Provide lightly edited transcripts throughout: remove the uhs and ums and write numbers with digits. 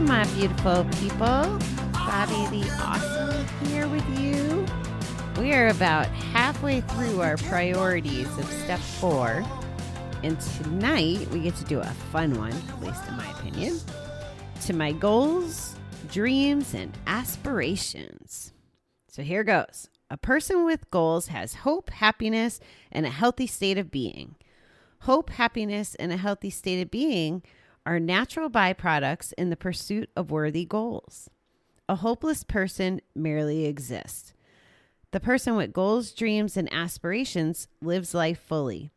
my beautiful people. Bobby the Awesome here with you. We are about halfway through our priorities of step 4. And tonight we get to do a fun one, at least in my opinion, to my goals, dreams, and aspirations. So here goes. A person with goals has hope, happiness, and a healthy state of being. Hope, happiness, and a healthy state of being are natural byproducts in the pursuit of worthy goals. A hopeless person merely exists. The person with goals, dreams, and aspirations lives life fully.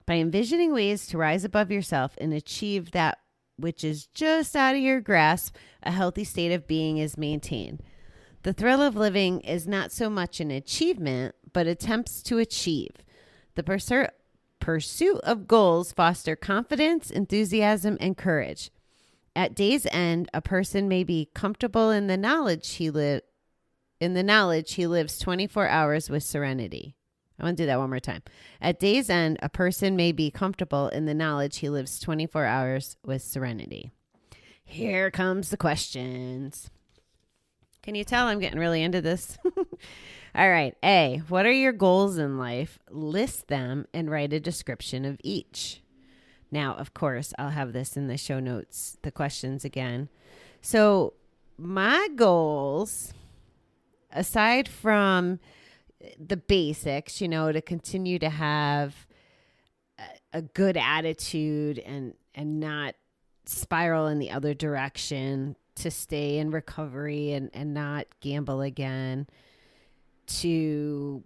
By envisioning ways to rise above yourself and achieve that which is just out of your grasp, a healthy state of being is maintained. The thrill of living is not so much an achievement, but attempts to achieve. The pursuit of goals foster confidence, enthusiasm, and courage. At day's end, a person may be comfortable in the knowledge he lives 24 hours with serenity. I want to do that one more time. At day's end, a person may be comfortable in the knowledge he lives 24 hours with serenity. Here comes the questions. Can you tell I'm getting really into this? All right. A, what are your goals in life? List them and write a description of each. Now, of course, I'll have this in the show notes, the questions again. So my goals, aside from the basics, to continue to have a good attitude and not spiral in the other direction, to stay in recovery and not gamble again, to,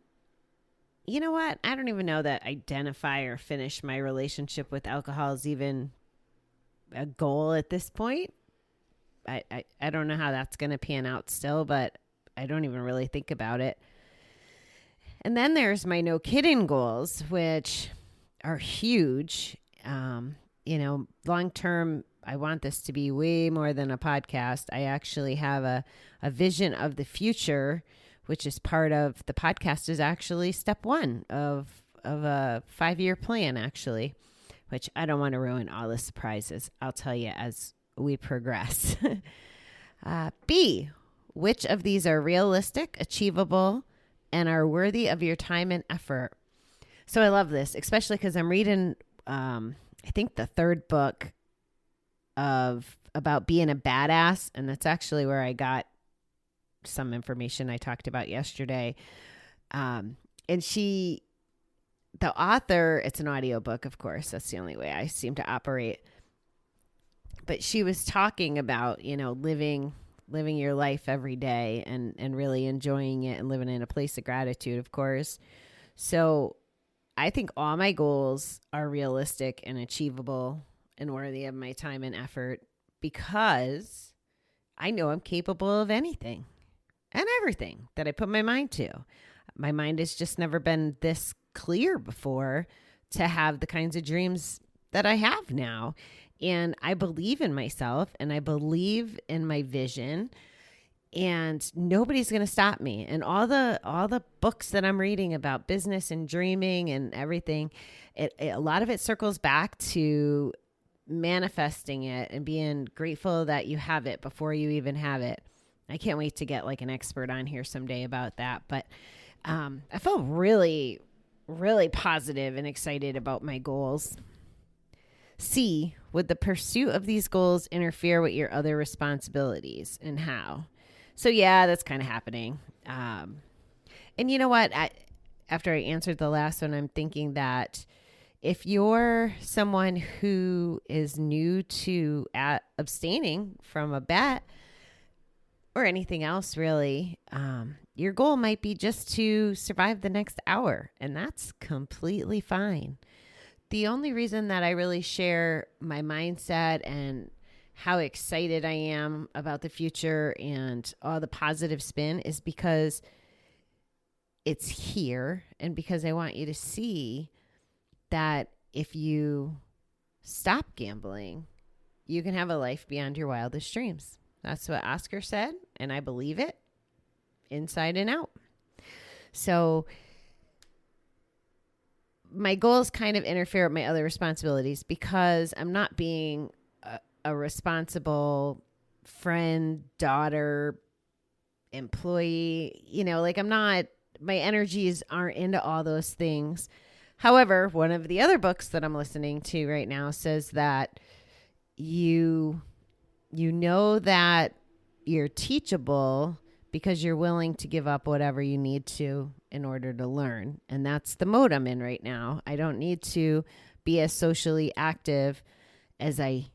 I don't even know that identify or finish my relationship with alcohol is even a goal at this point. I don't know how that's going to pan out still, but I don't even really think about it. And then there's my no kidding goals, which are huge. Long term, I want this to be way more than a podcast. I actually have a vision of the future, which is part of the podcast, is actually step 1 of a 5-year plan, actually, which I don't want to ruin all the surprises. I'll tell you as we progress. B, which of these are realistic, achievable, and are worthy of your time and effort? So I love this, especially because I'm reading, I think the 3rd book about being a badass. And that's actually where I got some information I talked about yesterday. And the author, it's an audiobook, of course. That's the only way I seem to operate. But she was talking about, living your life every day and really enjoying it and living in a place of gratitude, of course. So I think all my goals are realistic and achievable and worthy of my time and effort, because I know I'm capable of anything and everything that I put my mind to. My mind has just never been this clear before to have the kinds of dreams that I have now. And I believe in myself and I believe in my vision, and nobody's going to stop me. And all the books that I'm reading about business and dreaming and everything, a lot of it circles back to manifesting it and being grateful that you have it before you even have it. I can't wait to get like an expert on here someday about that. But I feel really, really positive and excited about my goals. C, would the pursuit of these goals interfere with your other responsibilities, and how? So yeah, that's kind of happening. And you know what? After I answered the last one, I'm thinking that if you're someone who is new to abstaining from a bet or anything else, really, your goal might be just to survive the next hour, and that's completely fine. The only reason that I really share my mindset and how excited I am about the future and all the positive spin is because it's here, and because I want you to see that if you stop gambling, you can have a life beyond your wildest dreams. That's what Oscar said, and I believe it inside and out. So my goals kind of interfere with my other responsibilities because I'm not being a responsible friend, daughter, employee, like my energies aren't into all those things. However, one of the other books that I'm listening to right now says that you know that you're teachable because you're willing to give up whatever you need to in order to learn. And that's the mode I'm in right now. I don't need to be as socially active as I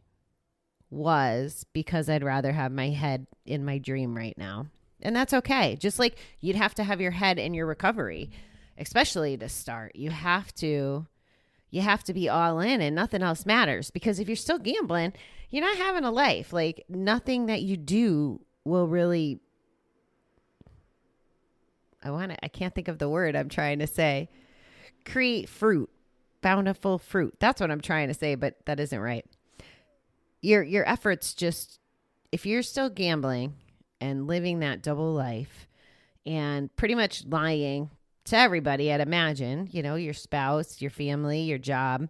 was because I'd rather have my head in my dream right now. And that's okay. Just like you'd have to have your head in your recovery, especially to start. You have to be all in and nothing else matters, because if you're still gambling, you're not having a life. Like nothing that you do will really, I can't think of the word I'm trying to say, create fruit, bountiful fruit. That's what I'm trying to say, but that isn't right. Your efforts just, if you're still gambling and living that double life and pretty much lying to everybody, I'd imagine, your spouse, your family, your job,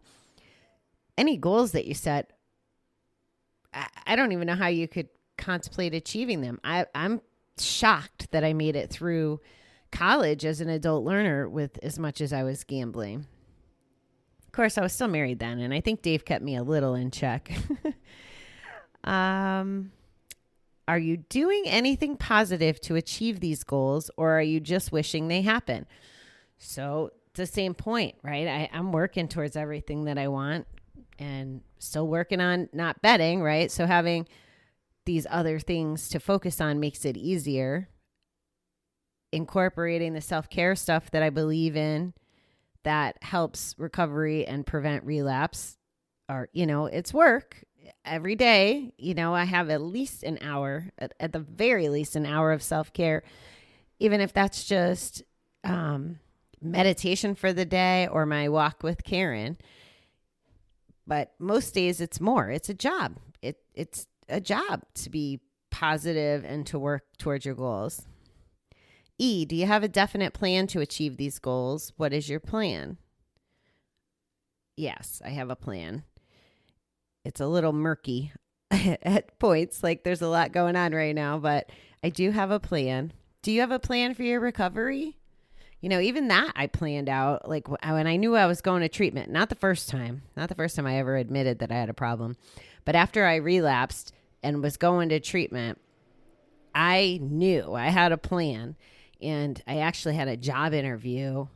any goals that you set, I don't even know how you could contemplate achieving them. I'm shocked that I made it through college as an adult learner with as much as I was gambling. Of course, I was still married then, and I think Dave kept me a little in check. Are you doing anything positive to achieve these goals, or are you just wishing they happen? So it's the same point, right? I'm working towards everything that I want and still working on not betting, right? So having these other things to focus on makes it easier. Incorporating the self-care stuff that I believe in that helps recovery and prevent relapse, or, it's work. Every day, I have at least an hour, at the very least an hour of self-care, even if that's just meditation for the day or my walk with Karen. But most days it's more. It's a job. It's a job to be positive and to work towards your goals. E, do you have a definite plan to achieve these goals? What is your plan? Yes, I have a plan. It's a little murky at points. Like there's a lot going on right now, but I do have a plan. Do you have a plan for your recovery? Even that I planned out, like when I knew I was going to treatment, not the first time I ever admitted that I had a problem, but after I relapsed and was going to treatment, I knew I had a plan, and I actually had a job interview.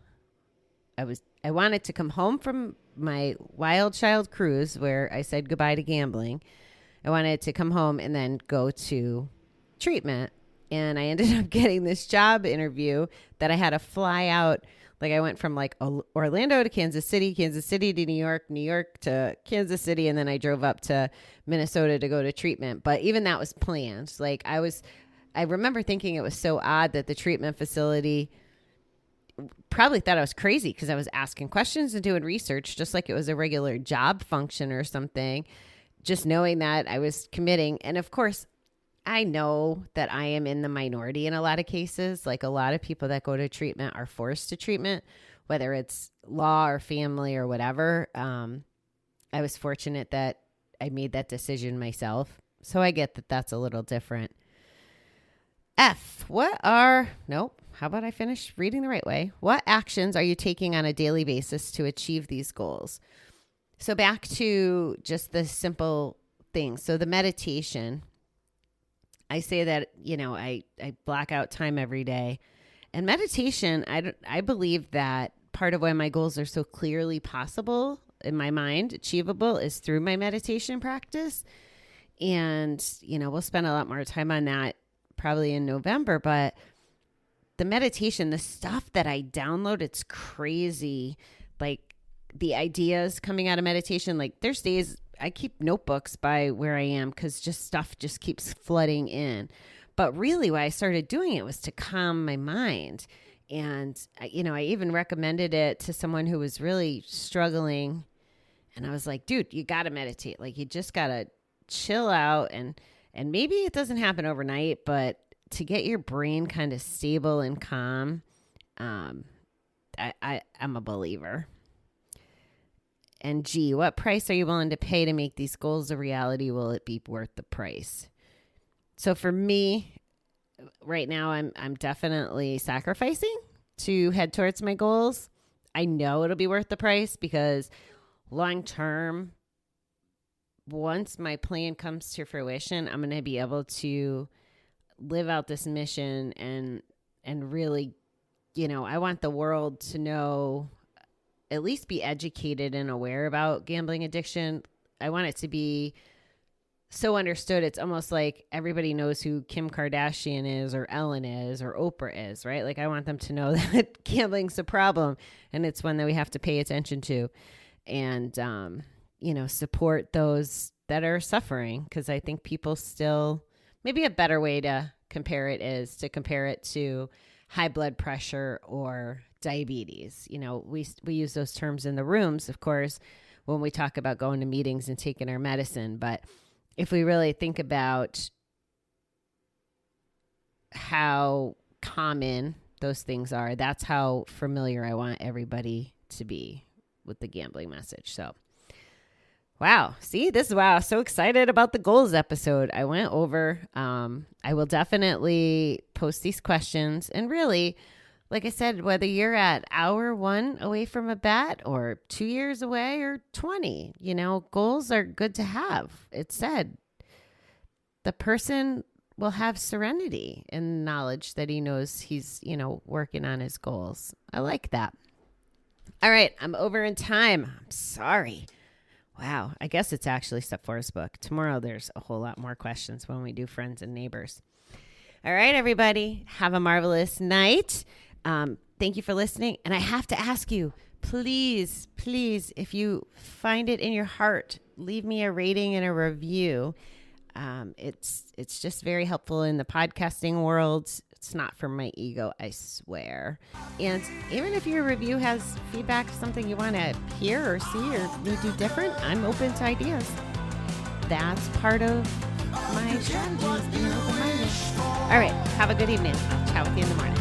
I wanted to come home from my wild child cruise where I said goodbye to gambling. I wanted to come home and then go to treatment. And I ended up getting this job interview that I had to fly out. Like I went from like Orlando to Kansas City to New York to Kansas City. And then I drove up to Minnesota to go to treatment. But even that was planned. Like I remember thinking it was so odd that the treatment facility probably thought I was crazy because I was asking questions and doing research just like it was a regular job function or something, just knowing that I was committing. And of course, I know that I am in the minority in a lot of cases. Like a lot of people that go to treatment are forced to treatment, whether it's law or family or whatever. I was fortunate that I made that decision myself. So I get that that's a little different. F, how about I finish reading the right way? What actions are you taking on a daily basis to achieve these goals? So back to just the simple things. So the meditation, I say that, I block out time every day. And meditation, I believe that part of why my goals are so clearly possible in my mind, achievable, is through my meditation practice. And, we'll spend a lot more time on that probably in November, but the meditation, the stuff that I download, it's crazy. Like the ideas coming out of meditation, like there's days I keep notebooks by where I am because just stuff just keeps flooding in. But really why I started doing it was to calm my mind. And, I even recommended it to someone who was really struggling. And I was like, dude, you got to meditate. Like you just got to chill out. And maybe it doesn't happen overnight, but to get your brain kind of stable and calm, I'm a believer. And G, what price are you willing to pay to make these goals a reality? Will it be worth the price? So for me right now, I'm definitely sacrificing to head towards my goals. I know it'll be worth the price because long term, once my plan comes to fruition, I'm going to be able to live out this mission and really, I want the world to know, at least be educated and aware about gambling addiction. I want it to be so understood. It's almost like everybody knows who Kim Kardashian is or Ellen is or Oprah is, right? Like I want them to know that gambling's a problem and it's one that we have to pay attention to and, support those that are suffering. Cause I think people still, maybe a better way to compare it is to compare it to high blood pressure or diabetes. We use those terms in the rooms, of course, when we talk about going to meetings and taking our medicine. But if we really think about how common those things are, that's how familiar I want everybody to be with the gambling message. So, wow. See, so excited about the goals episode. I went over, I will definitely post these questions and really, like I said, whether you're at hour 1 away from a bet or 2 years away or 20, goals are good to have. It said the person will have serenity and knowledge that he knows he's, working on his goals. I like that. All right. I'm over in time. I'm sorry. Wow. I guess it's actually Step 4's book. Tomorrow there's a whole lot more questions when we do friends and neighbors. All right, everybody. Have a marvelous night. Thank you for listening. And I have to ask you, please, if you find it in your heart, leave me a rating and a review. It's just very helpful in the podcasting world. It's not for my ego, I swear. And even if your review has feedback, something you want to hear or see or me do different, I'm open to ideas. That's part of my strategy, is being open-minded. All right, have a good evening. I'll chat with you in the morning.